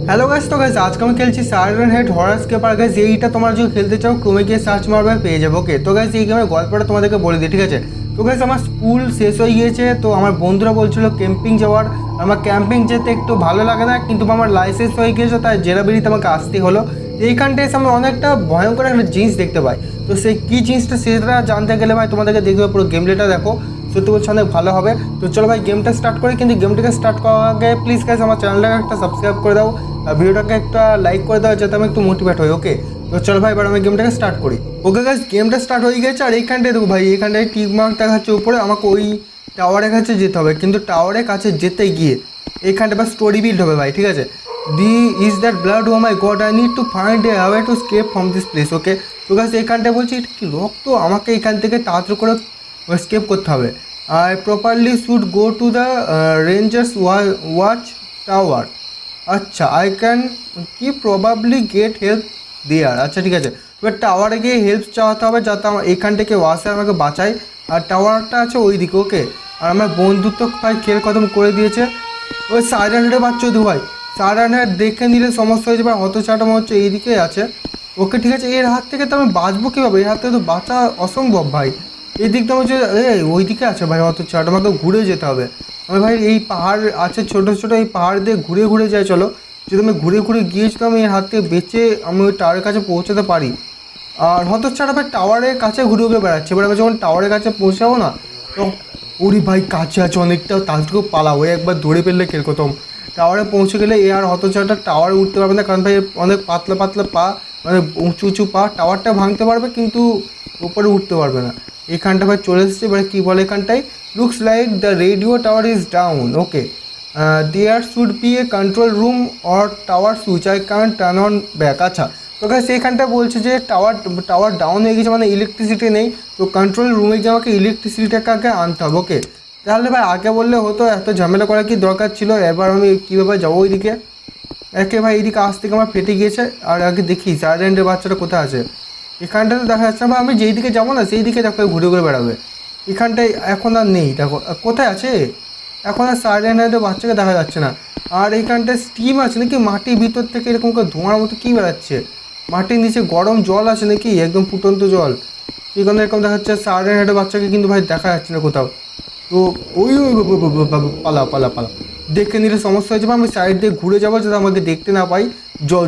Hello guys, তো guys আজকে আমি খেলছি সাইরেন হেড হরর স্কেপার। গাইস এইটা তোমরা যদি খেলতে চাও ক্রোমে গিয়ে সার্চ মারবে পেয়ে যাবে। ওকে, তো গাইস এই গেমের গল্পটা তোমাদেরকে বলে দিই, ঠিক আছে? তো গাইস আমার স্কুল শেষ হয়ে গিয়েছে, তো আমার বন্ধুরা বলছিল ক্যাম্পিং যাওয়ার। আমার ক্যাম্পিং যেতে একটু ভালো লাগে না, কিন্তু আমার লাইসেন্স হয়ে গিয়েছে, তাই জেরাবেরিতে আমাকে আসতে হলো। তো এইখানটায় এসে আমি অনেকটা ভয়ঙ্কর একটা জিনিস দেখতে পাই। তো সেই কী জিনিসটা সেটা জানতে গেলে ভাই তোমাদেরকে দেখবে, পুরো গেমপ্লেটা দেখো, সত্যি বলছি অনেক ভালো হবে। তো চলো ভাই গেমটা স্টার্ট করি, কিন্তু গেমটাকে স্টার্ট করার আগে প্লিজ গাইস আমার চ্যানেলটাকে একটা সাবস্ক্রাইব করে দাও আর ভিডিওটাকে একটা লাইক করে দাও, যাতে আমি একটু মোটিভেট হই। ওকে, তো চলো ভাই এবার আমি গেমটাকে স্টার্ট করি। ওকে গাইস, গেমটা স্টার্ট হয়ে গেছে। আর এইখানটায় দেখো ভাই, এইখানটায় টিক মার্ক দেখাচ্ছে উপরে, আমাকে ওই টাওয়ারের কাছে যেতে হবে। কিন্তু টাওয়ারের কাছে যেতে গিয়ে এইখানটা বা স্টোরি বিল্ড হবে ভাই, ঠিক আছে? The is that blood, oh my god, I need to find a way to escape from this place. Okay, তো গাইস এইখানটায় বলছি এটা কি রক্ত, আমাকে এখান থেকে তাড়াতাড়ি করে স্কেপ করতে হবে। I properly should go to the Rangers watch tower. আচ্ছা, আই ক্যান কি প্রবাবলি গেট হেল্প দেয়ার। আচ্ছা ঠিক আছে, এবার টাওয়ারে গিয়ে হেল্প চাওয়াতে হবে, যাতে আমার এখান থেকে ওয়াসার আমাকে বাঁচায়। আর টাওয়ারটা আছে ওই দিকে। ওকে, আর আমার বন্ধুত্ব ভাই খেল খতম করে দিয়েছে। ওই সাইরেন হেডে বাচ্চা দু ভাই, সাইরেন হেড দেখে নিলে সমস্যা হয়ে যাবে। হতচাটা মনে হচ্ছে এইদিকেই আছে। ওকে ঠিক আছে, এর হাত থেকে তো আমি বাঁচবো কীভাবে? এর হাত থেকে তো বাঁচা অসম্ভব ভাই। এই দিকটা হচ্ছে ওই দিকে আছে ভাই, অথচ আমাকে ঘুরে যেতে হবে। আমি ভাই এই পাহাড় আছে ছোটো ছোটো, এই পাহাড় দিয়ে ঘুরে ঘুরে যাই। চলো, যদি আমি ঘুরে ঘুরে গিয়েছি তো আমি এর হাত থেকে বেঁচে আমি ওই টাওয়ারের কাছে পৌঁছাতে পারি। আর হতচ্ছাড়া ভাই টাওয়ারের কাছে ঘুরে ঘুরে বেড়াচ্ছে। এবার আমি যখন টাওয়ারের কাছে পৌঁছাবো না, তো ওরি ভাই কাছে আছে অনেকটা, তার থেকেও পালাও। ওই একবার দৌড়ে ফেললে খেল খতম। টাওয়ারে পৌঁছে গেলে এ আর হতচ্ছাড়াটা টাওয়ারে উঠতে পারবে না, কারণ ভাই অনেক পাতলা পাতলা পা, মানে উঁচু উঁচু পা। টাওয়ারটা ভাঙতে পারবে কিন্তু উপরে উঠতে পারবে না। এখানটা ভাই চলে এসেছে। এবারে কী বলে এখানটায়, looks like the radio tower is down. Okay, there should be a control room or tower switch, I can turn on back. আচ্ছা, তো গাইস সেইখানটা বলছে যে টাওয়ার ডাউন হয়ে গেছে, মানে ইলেকট্রিসিটি নেই। তো কন্ট্রোল রুমে গিয়ে আমাকে ইলেকট্রিসিটিটাকে আগে আনতে হবে। ওকে, তাহলে ভাই আগে বললে হতো, এত ঝামেলা করার কি দরকার ছিল? এবার আমি কীভাবে যাবো ওইদিকে? একে ভাই এইদিকে আজ থেকে আমার ফেটে গিয়েছে। আর আগে দেখি সাইলেন্টের বাচ্চাটা কোথায় আছে। এখানটাতে দেখা যাচ্ছে না, আমি যেই দিকে যাবো না সেই দিকে দেখো ঘুরে ঘুরে বেড়াবে। এখানটায় এখন আর নেই, দেখো কোথায় আছে। এখন আর সাইলেন্টের বাচ্চাকে দেখা যাচ্ছে না। আর এইখানটায় স্টিম আছে নাকি, মাটির ভিতর থেকে এরকম করে ধোঁয়ার মতো কী বেড়াচ্ছে? মাটির নিচে গরম জল আছে নাকি, একদম ফুটন্ত জল। এখানে এরকম দেখা যাচ্ছে সাইলেন্টের বাচ্চাকে, কিন্তু ভাই দেখা যাচ্ছে না কোথাও। তো ওই পালা পালা পালা, দেখে নিলে সমস্যা হয়ে যাবে। আমি সাইড দিয়ে ঘুরে যাবো যাতে আমাকে দেখতে না পাই।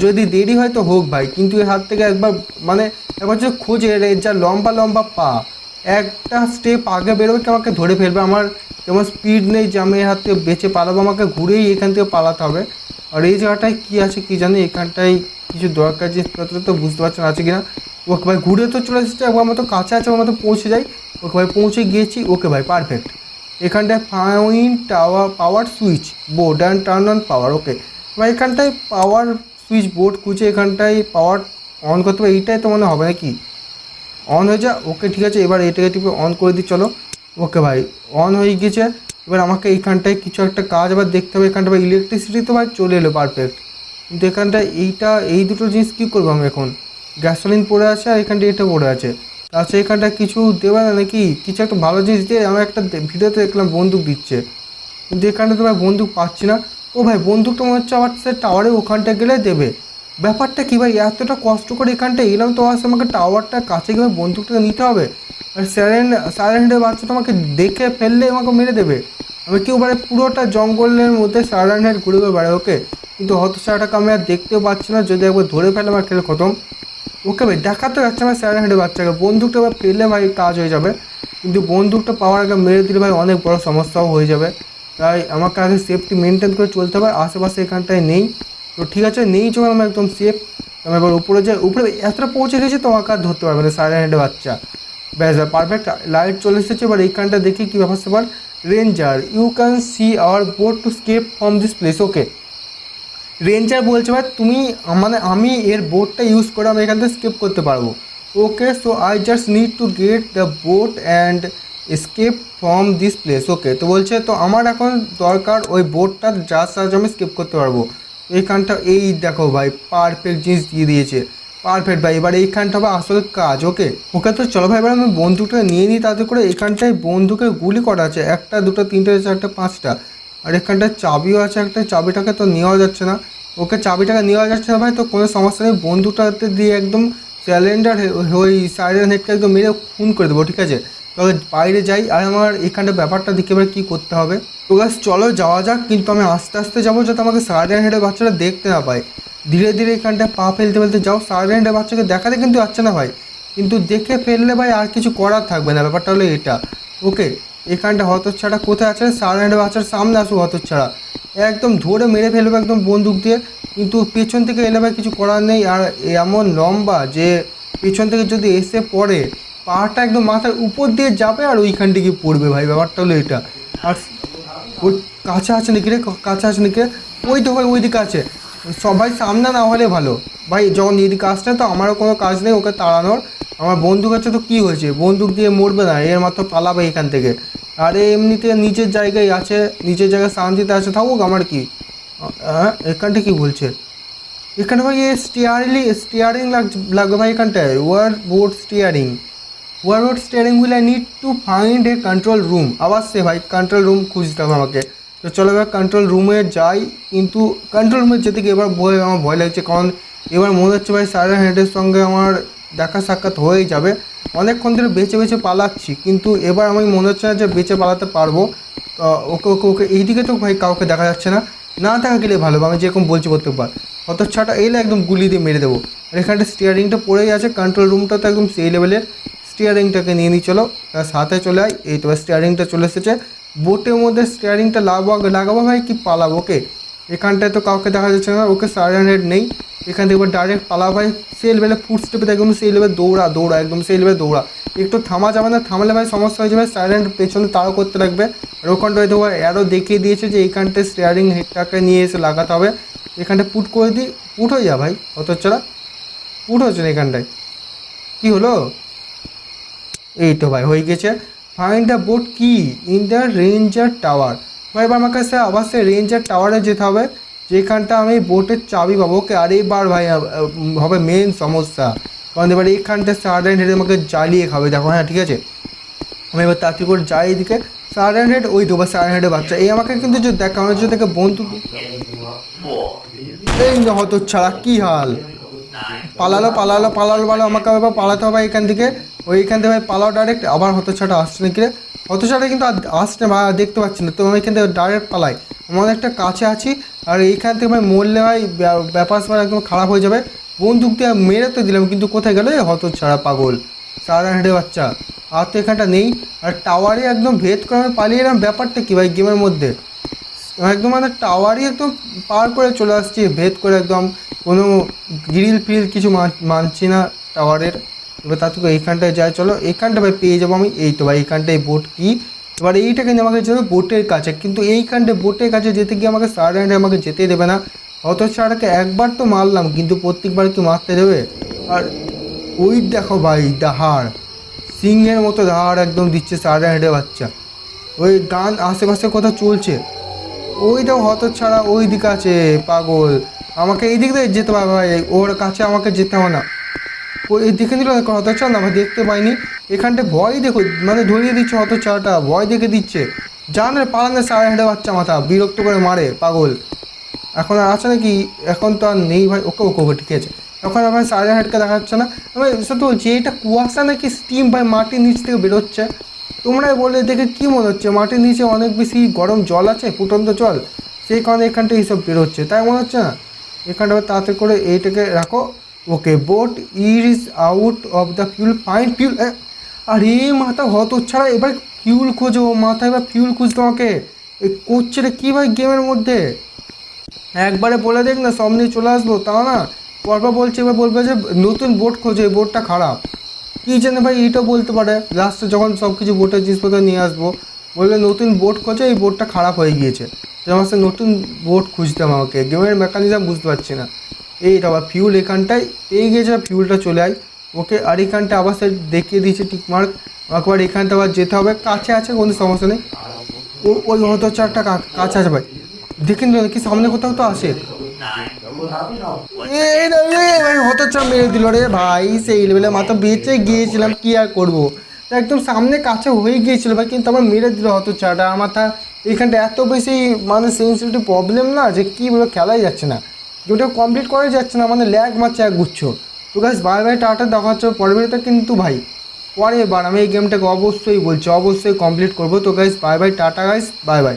যদি দেরি হয় তো হোক ভাই, কিন্তু এর হাত থেকে একবার মানে একবার যে খোঁজে যা লম্বা লম্বা পা, একটা স্টেপ আগে বেরোবে কি আমাকে ধরে ফেলবে। আমার তেমন স্পিড নেই যে আমি এর হাত থেকে বেঁচে পালাবো, আমাকে ঘুরেই এখান থেকে পালাতে হবে। আর এই জায়গাটায় কী আছে কি জানি, এখানটায় কিছু দরকার জিনিসপত্র তো বুঝতে পারছেন আছে কি না। ওকে ভাই ঘুরে তো চলে এসেছে, একবার মতো কাছে আছে, আমার মতো পৌঁছে যাই। ওকে ভাই পৌঁছে গিয়েছি। ওকে ভাই পারফেক্ট। এখানটায় fine tower power switch board and turn on power. Okay ভাই এখানটায় পাওয়ার সুইচ বোর্ড খুঁজে এখানটায় পাওয়ার অন করতে হবে। এইটাই তো মনে হবে নাকি, অন হয়ে যা। ওকে ঠিক আছে, এবার এটাকে টিপে অন করে দিই। চলো, ওকে ভাই অন হয়ে গিয়েছে। এবার আমাকে এইখানটায় কিছু একটা কাজ আবার দেখতে হবে। এখানটা ভাই ইলেকট্রিসিটি তো ভাই চলে এলো পারফেক্ট, কিন্তু এখানটায় এই দুটো জিনিস কী করবো আমি এখন? গ্যাসোলিন পড়ে আছে আর এখানটায় এটা পড়ে আছে। আচ্ছা, এখানটা কিছু দেবে না নাকি? কিছু একটা ভালো জিনিস দিয়ে, আমার একটা ভিডিওতে দেখলাম বন্দুক দিচ্ছে, কিন্তু এখানটা তো ভাই বন্দুক পাচ্ছি না। ও ভাই বন্দুকটা মনে হচ্ছে আবার সে টাওয়ারে ওখানটা গেলে দেবে। ব্যাপারটা কী ভাই, এতটা কষ্ট করে এখানটা এলাম তো আসে আমাকে টাওয়ারটা কাছে গিয়ে বন্দুকটা নিতে হবে। আর সাইলেন্টের বাচ্চাটা আমাকে দেখে ফেললে আমাকে মেরে দেবে। আমি কেউ মানে পুরোটা জঙ্গলের মধ্যে সাইলেন্ট ঘুরে ঘুরে বেড়ায়। ওকে, কিন্তু হতসাটাকে আমি আর দেখতেও পাচ্ছি না, যদি একবার ধরে ফেলে আমার খেলে খতম। ওকে ভাই দেখাতে যাচ্ছে আমার সাইলেন্টের বাচ্চাকে, বন্দুকটা এবার পেলে ভাই কাজ হয়ে যাবে, কিন্তু বন্দুকটা পাওয়ার আগে মেরে দিলে ভাই অনেক বড় সমস্যাও হয়ে যাবে। তাই আমাকে আগে সেফটি মেনটেন করে চলতে হবে। আশেপাশে এখানটায় নেই, তো ঠিক আছে নেই যখন আমি একদম সেফ। আমি এবার উপরে যাই, উপরে এতটা পৌঁছে গেছি তো আমাকে আর ধরতে পারবে না সাইলেন্টের বাচ্চা। ব্যাস পারফেক্ট, লাইট চলে এসেছে। এবার এইখানটা দেখি কী ব্যাপার স্যাপার। Ranger, you can see our boat to escape from this place. Okay, ranger বলছে ভাই তুমি মানে আমি এর বোটটা ইউজ করে আমি এখান থেকে স্কেপ করতে পারবো। Okay, so I just need to get the boat and escape from this place. Okay, তো বলছে তো আমার এখন দরকার ওই বোটটা, যার সাহায্যে আমি স্কেপ করতে পারবো। এইখানটা এই দেখো ভাই পারফেক্ট জিনিস দিয়ে দিয়েছে, পারফেক্ট ভাই। এবার এইখানটা হবে আসল কাজ। ওকে ওকে, তো চলো ভাই এবার আমি বন্দুকটা নিয়ে নিই তাতে করে। এখানটায় বন্দুকের গুলি করা আছে, একটা দুটো তিনটে চারটে পাঁচটা। আর এখানটায় চাবিও আছে একটা, চাবিটাকে তো নেওয়া যাচ্ছে না। ওকে চাবিটাকে নেওয়া যাচ্ছে না ভাই, তো কোনো সমস্যা নেই, বন্ধুটাতে দিয়ে একদম স্যালেন্ডার ওই সাইরেন হেডকে একদম মেরে খুন করে দেবো, ঠিক আছে। তবে বাইরে যাই, আর আমার এখানটা ব্যাপারটা দেখে এবার কী করতে হবে। তো গাছ চলো যাওয়া যাক, কিন্তু আমি আস্তে আস্তে যাবো যাতে আমাকে সাইরেন হেডের বাচ্চাটা দেখতে না পায়। ধীরে ধীরে এখানটায় পা ফেলতে ফেলতে যাও, সাইরেন হেডের বাচ্চাকে দেখাতে কিন্তু যাচ্ছে না ভাই, কিন্তু দেখে ফেললে ভাই আর কিছু করার থাকবে না, ব্যাপারটা হলো এটা। ওকে, এখানটা হতচ্ছাড়া কোথায় আছে, সাইরেন হেডের বাচ্চার সামনে আসুক হতচ্ছাড়া, একদম ধরে মেরে ফেলবে একদম বন্দুক দিয়ে, কিন্তু পেছন থেকে এলে ভাই কিছু করার নেই। আর এমন লম্বা যে পেছন থেকে যদি এসে পড়ে পাটা একদম মাথার উপর দিয়ে যাবে আর ওইখান থেকে পড়বে ভাই, ব্যাপারটা হলো এটা। আর ওই কাছে আছে নাকি রে, কাছে আছে নাকি রে, ওই তো ভাই ওইদিকে আছে, সবাই সামনে না হলে ভালো ভাই, যখন এদিকে আসছে তো আমারও কোনো কাজ নেই ওকে তাড়ানোর। আমার বন্দুক আছে তো কী হয়েছে, বন্দুক দিয়ে মরবে না, এর মাত্র পালাবে এখান থেকে। আরে এমনিতে নিজের জায়গায় আছে, নিজের জায়গায় শান্তিতে আছে, থাকুক, আমার কি। এখানটা কি বলছে, এখানে ভাই স্টিয়ারিং লাগবে ভাই এখানটায়, war board steering wheel I need to find a control room. আবার সে ভাই কন্ট্রোল রুম খুঁজতে হবে আমাকে। তো চলো এবার কন্ট্রোল রুমে যাই, কিন্তু কন্ট্রোল রুমে যেতে গিয়ে এবার আমার ভয় লাগছে, কারণ এবার মনে হচ্ছে ভাই সাইরেন হেডের সঙ্গে আমার দেখা সাক্ষাৎ হয়েই যাবে। অনেকক্ষণ ধরে বেঁচে বেঁচে পালাচ্ছি, কিন্তু এবার আমি মনে হচ্ছে না যে বেঁচে পালাতে পারবো। ওকে ওকে ওকে, এইদিকে তো ভাই কাউকে দেখা যাচ্ছে না, না দেখা গেলে ভালো, আমি যেরকম বলছি প্রত্যেকবার, হতচ্ছাটা এলে একদম গুলি দিয়ে মেরে দেবো। আর এখানটা স্টিয়ারিংটা পড়েই আছে, কন্ট্রোল রুমটা তো একদম সেই লেভেলের, স্টিয়ারিংটাকে নিয়ে নিই চলো, তার সাথে চলে আয়। এই তো স্টিয়ারিংটা চলে এসেছে, বোটের মধ্যে স্টিয়ারিংটা লাগাবো ভাই, কি পালাবো। ওকে, এখানটায় তো কাউকে দেখা যাচ্ছে না, ওকে সাইরেন হেড নেই, এখান থেকে এবার ডাইরেক্ট পালা ভাই, সেই লেভেলে ফুটস্টেপে একদম সেই লেভেলে দৌড়া একদম সেই লেভেলে দৌড়া, একটু থামা যাবে না, থামলে ভাই সমস্যা হয়ে যাবে, সাইরেন পেছনে তাড়া করতে লাগবে। আর ওখানটা হয়তো আরও দেখিয়ে দিয়েছে যে এইখানটায় স্টিয়ারিং হেডটাকে নিয়ে এসে লাগাতে হবে, এখানটা পুট করে দিই, পুট হয়ে যা ভাই, অতচ্ছাড়া পুট হচ্ছে না এখানটায়, কী হলো, এই তো ভাই হয়ে গেছে। ফাইন্ড দ্য বোট কি ইন দ্য রেঞ্জার টাওয়ার। ভাই এবার আমার কাছে আবার সে রেঞ্জার টাওয়ারে যেতে হবে, যেখানটা আমি বোটের চাবি পাবো। ওকে, আর এইবার ভাই হবে মেন সমস্যা, কারণ এবার এইখানটা সাইরেন হেড আমাকে জ্বালিয়ে খাবে, দেখো। হ্যাঁ ঠিক আছে, আমি এবার তাড়াতাড়ি করে যাই এদিকে, সাইরেন হেড ওই তো বা সাইরেন হেডের বাচ্চা, এই আমাকে কিন্তু যে দেখা আমার যদি দেখে বন্দুক, এই হতো ছাড়া কী হাল, পালালো আমাকে এবার পালাতে হবে এখান থেকে, ওইখান থেকে ভাই পালাও ডাইরেক্ট। আবার হতছাটা আসছে নাকি রে, হতছাটা কিন্তু আসছে না, দেখতে পাচ্ছি না তো, আমি এখান থেকে ডাইরেক্ট পালাই, আমার একটা কাছে আছি। আর এইখান থেকে ভাই মরলে ভাই ব্যাপার একদম খারাপ হয়ে যাবে, বন্দুক দিয়ে মেরে তো দিলাম, কিন্তু কোথায় গেল এই হতছাড়া পাগল সাইরেন হেডের বাচ্চা, আর তো এখানটা নেই। আর টাওয়ারে একদম ভেদ করে আমি পালিয়ে এলাম, ব্যাপারটা কী ভাই গেমের মধ্যে, একদম মানে টাওয়ারই একদম পার করে চলে আসছি ভেদ করে, একদম কোনো গ্রিল ফিল কিছু মানছি না টাওয়ারের। এবার তার থেকে এইখানটায় যাই, চলো এইখানটা ভাই পেয়ে যাবো আমি, এই তো ভাই এইখানটায় বোট কি, এবার এইটাকে নিয়ে আমাকে যেতে হবে বোটের কাছে, কিন্তু এইখানটায় বোটের কাছে যেতে গিয়ে আমাকে সাইরেন হেড আমাকে যেতে দেবে না, অথচ ছাড়াকে একবার তো মারলাম, কিন্তু প্রত্যেকবার কি মারতে দেবে। আর ওই দেখো ভাই দাহাড়, সিংহের মতো দাহাড় একদম দিচ্ছে সাইরেন হেডের বাচ্চা, ওই গান আশেপাশে কোথাও চলছে, ওই দেখো হতচ্ছাড়া ওই দিকে আছে পাগল, আমাকে এই দিক দিয়ে যেতে হবে ভাই, ওর কাছে আমাকে যেতে হবে না, ওই দেখে নিল হতচ্ছাড়া না, ভাই দেখতে পাইনি, এখানটায় ভয় দেখো মানে ধরিয়ে দিচ্ছে হতচ্ছাড়াটা, ভয় দেখে দিচ্ছে, জানে পালানে সাইরেন হেডের বাচ্চা মাথা বিরক্ত করে মারে পাগল। এখন আর আছে নাকি, এখন তো আর নেই ভাই, ওকে ওকে ওকে ঠিক আছে, এখন আমার সাইরেন হেডকে দেখা যাচ্ছে না। আমি সত্যি বলছি এটা কুয়াশা নাকি স্টিম ভাই মাটির নিচ থেকে বেরোচ্ছে, তোমরাই বলে দেখে কী মনে হচ্ছে মাটির নিচে অনেক বেশি গরম জল আছে, ফুটন্ত জল, সেই কারণে এখানটা এইসব বেরোচ্ছে, তাই মনে হচ্ছে না। এখানটা তাড়াতাড়ি করে এইটাকে রাখো। Okay, boat is out of the fuel, fine fuel. আরে মাথা হতচ্ছাড়া, এবার ফিউল খোঁজো মাথা, এবার ফিউল খুঁজতে আমাকে করছে রে কী ভাই গেমের মধ্যে, একবারে বলে দেখ না সব নিয়ে চলে আসবো, তাও না পরপর বলছে, এবার বলবে যে নতুন বোট খোঁজো, এই বোটটা খারাপ, কী জানে ভাই এইটাও বলতে পারে, লাস্টে যখন সব কিছু বোটের জিনিসপত্র নিয়ে আসবো বলবে নতুন বোট খোঁজো, এই বোটটা খারাপ হয়ে গিয়েছে, তো আমার সাথে নতুন বোট খুঁজতে হবে আমাকে, গেমের মেকানিজম বুঝতে পারছি না। এইটা আবার ফিউল এখানটায় পেয়ে গিয়েছে, ফিউলটা চলে আয়। ওকে, আর এখানটা আবার সে দেখিয়ে দিয়েছে টিকমার্ক, আমাকে আবার এখানটা আবার যেতে হবে, কাছে আছে কোনো সমস্যা নেই, ওই হতচারটা কাছে আছে ভাই, দেখে নিল কি সামনে কোথাও তো আসে, ভাই হতচার মেরে দিল রে ভাই, সেই লেভেলে মাথা বেঁচে গিয়েছিলাম, কি আর করবো, একদম সামনে কাছে হয়ে গিয়েছিল ভাই, কিন্তু আমার মেরে দিল হতচারটা, আমার তা এইখানটা এত বেশি মানে সেন্সিটিভ প্রবলেম না যে কী বলে খেলাই যাচ্ছে না, গেমটা কমপ্লিট করা যাচ্ছে না, মানে ল্যাগ মারছে এক গুচ্ছ। তো গাইস বাই বাই, টাটা, দেখা হচ্ছে পরের ভিডিওতে। কিন্তু ভাই পরের বার আমি এই গেমটাকে অবশ্যই বলছি, অবশ্যই কমপ্লিট করবো। তো guys bye bye, tata guys, bye bye.